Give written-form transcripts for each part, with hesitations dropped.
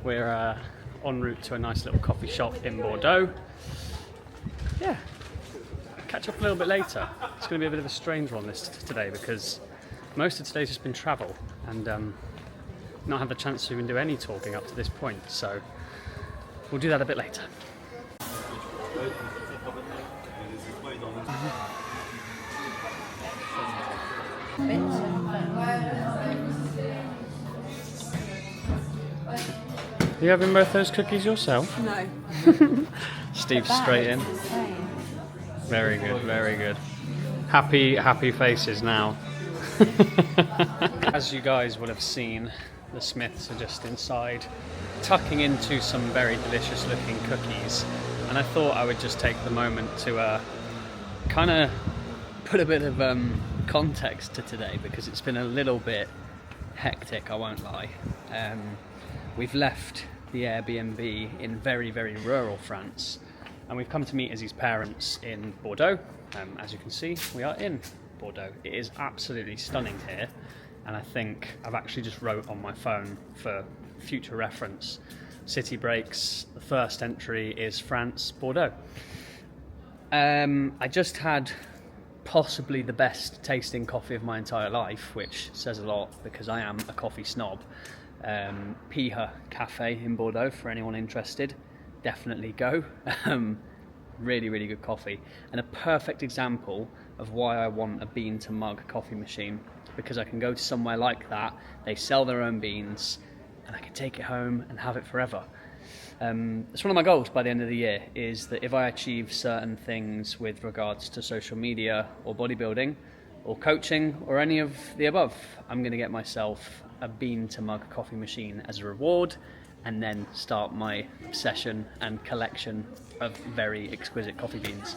We're en route to a nice little coffee shop in Bordeaux. Yeah, catch up a little bit later. It's going to be a bit of a strange one today because most of today's just been travel and not had the chance to even do any talking up to this point. So we'll do that a bit later. Are you having both those cookies yourself? No. Steve's straight in. Very good, very good. Happy faces now. As you guys will have seen, the Smiths are just inside, tucking into some very delicious looking cookies. And I thought I would just take the moment to kind of put a bit of context to today because it's been a little bit hectic, I won't lie. We've left the Airbnb in very, very rural France and we've come to meet Issie's parents in Bordeaux. As you can see, we are in Bordeaux. It is absolutely stunning here and I think I've actually just wrote on my phone for future reference, city breaks, the first entry is France, Bordeaux. I just had possibly the best tasting coffee of my entire life, which says a lot because I am a coffee snob. Ep.5 Cafe in Bordeaux, for anyone interested, definitely go. Really, really good coffee and a perfect example of why I want a bean to mug coffee machine, because I can go to somewhere like that, they sell their own beans and I can take it home and have it forever. It's one of my goals by the end of the year, is that if I achieve certain things with regards to social media or bodybuilding or coaching or any of the above, I'm going to get myself a bean to mug coffee machine as a reward and then start my obsession and collection of very exquisite coffee beans.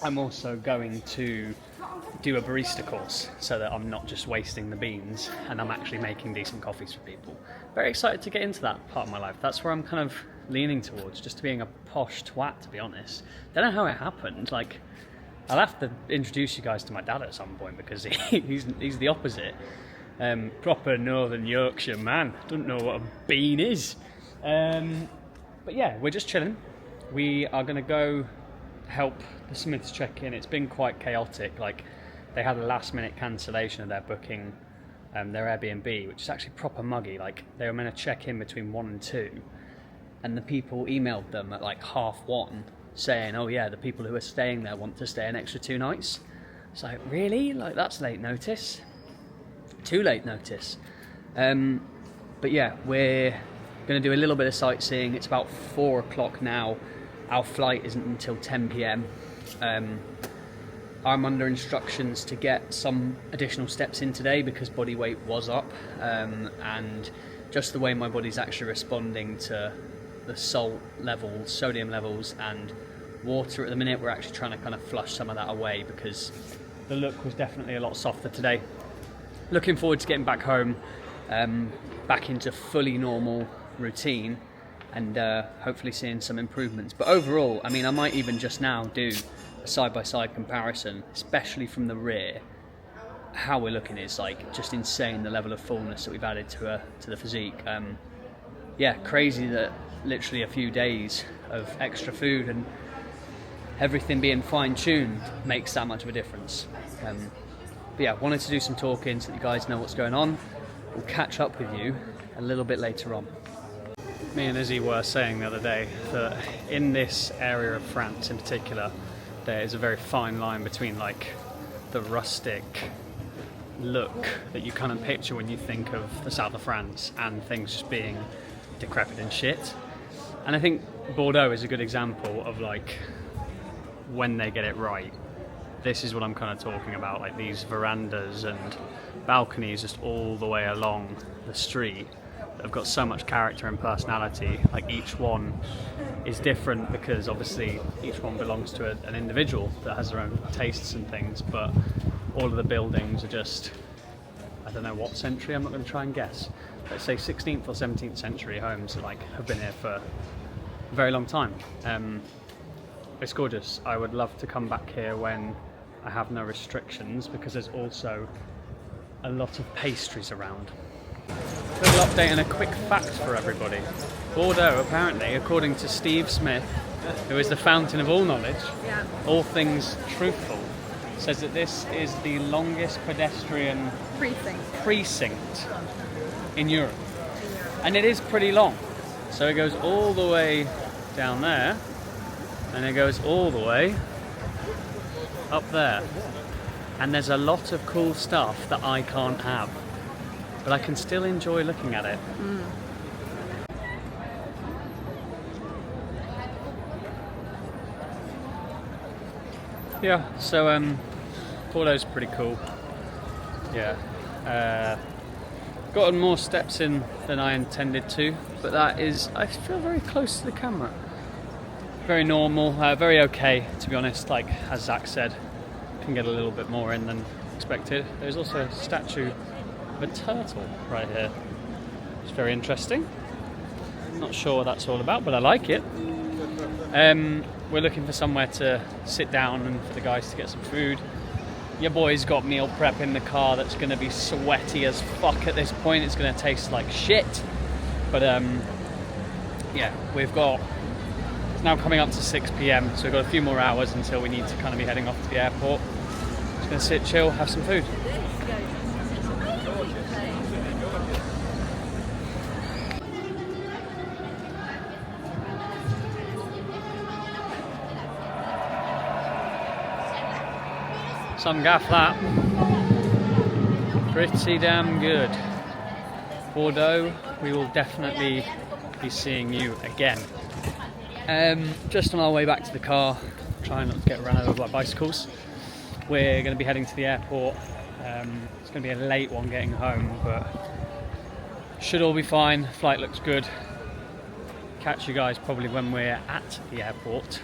I'm also going to do a barista course so that I'm not just wasting the beans and I'm actually making decent coffees for people. Very excited to get into that part of my life. That's where I'm kind of leaning towards, just being a posh twat, to be honest. Don't know how it happened. Like, I'll have to introduce you guys to my dad at some point because he's the opposite. Proper Northern Yorkshire man. Don't know what a bean is. But yeah, we're just chilling. We are going to go help the Smiths check in. It's been quite chaotic. Like, they had a last minute cancellation of their booking, their Airbnb, which is actually proper muggy. Like, they were meant to check in between 1 and 2 and the people emailed them at like 1:30 saying, oh yeah, the people who are staying there want to stay an extra 2 nights. It's like, really? Like, that's late notice. Too late notice. But yeah, we're going to do a little bit of sightseeing. It's about 4 o'clock now. Our flight isn't until 10 p.m. I'm under instructions to get some additional steps in today because body weight was up, and just the way my body's actually responding to the salt levels, sodium levels and water at the minute, we're actually trying to kind of flush some of that away because the look was definitely a lot softer today. Looking forward to getting back home, back into fully normal routine and hopefully seeing some improvements. But overall, I mean, I might even just now do a side-by-side comparison, especially from the rear. How we're looking is like just insane, the level of fullness that we've added to the physique. Yeah, crazy that literally a few days of extra food and everything being fine-tuned makes that much of a difference. But yeah, wanted to do some talking so that you guys know what's going on. We'll catch up with you a little bit later on. Me and Issie were saying the other day that in this area of France in particular, there is a very fine line between like the rustic look that you kind of picture when you think of the south of France and things just being decrepit and shit. And I think Bordeaux is a good example of like when they get it right. This is what I'm kind of talking about, like these verandas and balconies just all the way along the street that have got so much character and personality. Like, each one is different because obviously each one belongs to an individual that has their own tastes and things, but all of the buildings are just, I don't know what century, I'm not going to try and guess. Let's say 16th or 17th century homes that like have been here for a very long time. It's gorgeous. I would love to come back here when I have no restrictions because there's also a lot of pastries around. little update and a quick fact for everybody. Bordeaux, apparently, according to Steve Smith, who is the fountain of all knowledge, all things truthful, says that this is the longest pedestrian precinct in Europe. And it is pretty long. So it goes all the way down there, and it goes all the way up there. And there's a lot of cool stuff that I can't have, but I can still enjoy looking at it. Yeah, so Bordeaux's pretty cool. Yeah, gotten more steps in than I intended to, but that is, I feel very close to the camera. Very normal, very okay, to be honest. Like as Zach said, can get a little bit more in than expected. There's also a statue of a turtle right here. It's very interesting. Not sure what that's all about, but I like it. We're looking for somewhere to sit down and for the guys to get some food. Your boy's got meal prep in the car that's going to be sweaty as fuck at this point. It's going to taste like shit. But yeah, we've got, it's now coming up to 6 PM, so we've got a few more hours until we need to kind of be heading off to the airport. Just going to sit, chill, have some food. Some gaff that. Pretty damn good. Bordeaux, we will definitely be seeing you again. Just on our way back to the car, trying not to get run over by bicycles. We're going to be heading to the airport. It's going to be a late one getting home, but should all be fine. Flight looks good. Catch you guys probably when we're at the airport.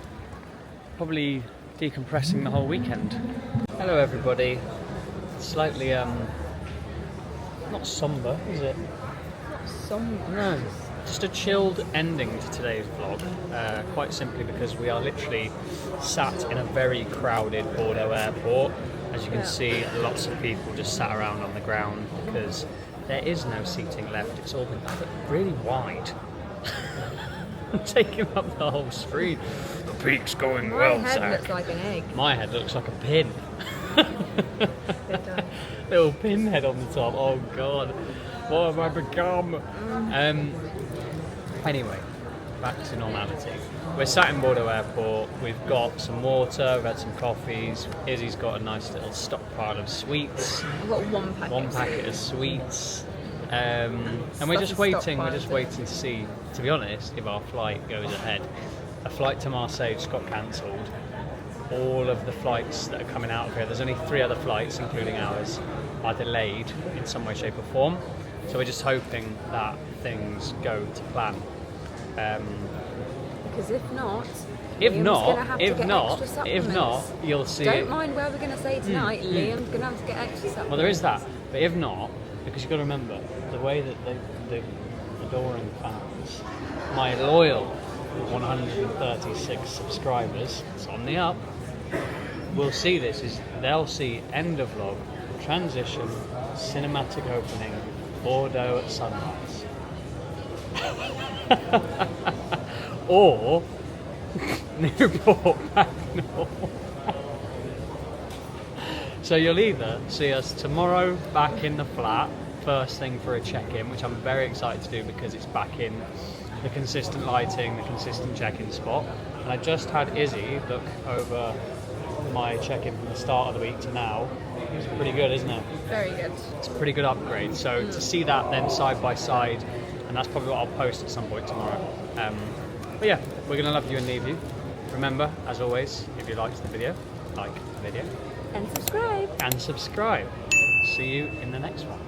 Probably decompressing the whole weekend. Hello everybody. Slightly not somber, is it? Not somber. No. Just a chilled ending to today's vlog. Quite simply because we are literally sat in a very crowded Bordeaux airport. As you can see, lots of people just sat around on the ground because there is no seating left. It's all been really wide. Taking up the whole screen. The peak's going well, My head Zach. looks like an egg. My head looks like a pin. It does. Little pinhead on the top. Oh god, what have I become? Anyway, back to normality. We're sat in Bordeaux Airport. We've got some water. We've had some coffees. Izzie's got a nice little stockpile of sweets. I've got one packet. One packet of sweets. And we're just waiting. We're just waiting to see. To be honest, if our flight goes ahead. A flight to Marseille just got cancelled. All of the flights that are coming out of here, there's only 3 other flights, including ours, are delayed in some way, shape or form. So we're just hoping that things go to plan. Because if not, you'll see. Don't mind where we're going to stay tonight. Liam's going to have to get extra supplements. Well, there is that. But if not, because you've got to remember, the way that the adoring fans, my loyal 136 subscribers, it's on the up, will see this, is they'll see end of vlog, transition, cinematic opening, Bordeaux at sunrise. Or Newport back north. So you'll either see us tomorrow back in the flat, first thing for a check-in, which I'm very excited to do because it's back in the consistent lighting, the consistent check-in spot. And I just had Issie look over my check-in from the start of the week to now. It's pretty good, isn't it? Very good. It's a pretty good upgrade. So to see that then side by side, and that's probably what I'll post at some point tomorrow. But yeah, we're going to love you and leave you. Remember, as always, if you liked the video, like the video. And subscribe. And subscribe. See you in the next one.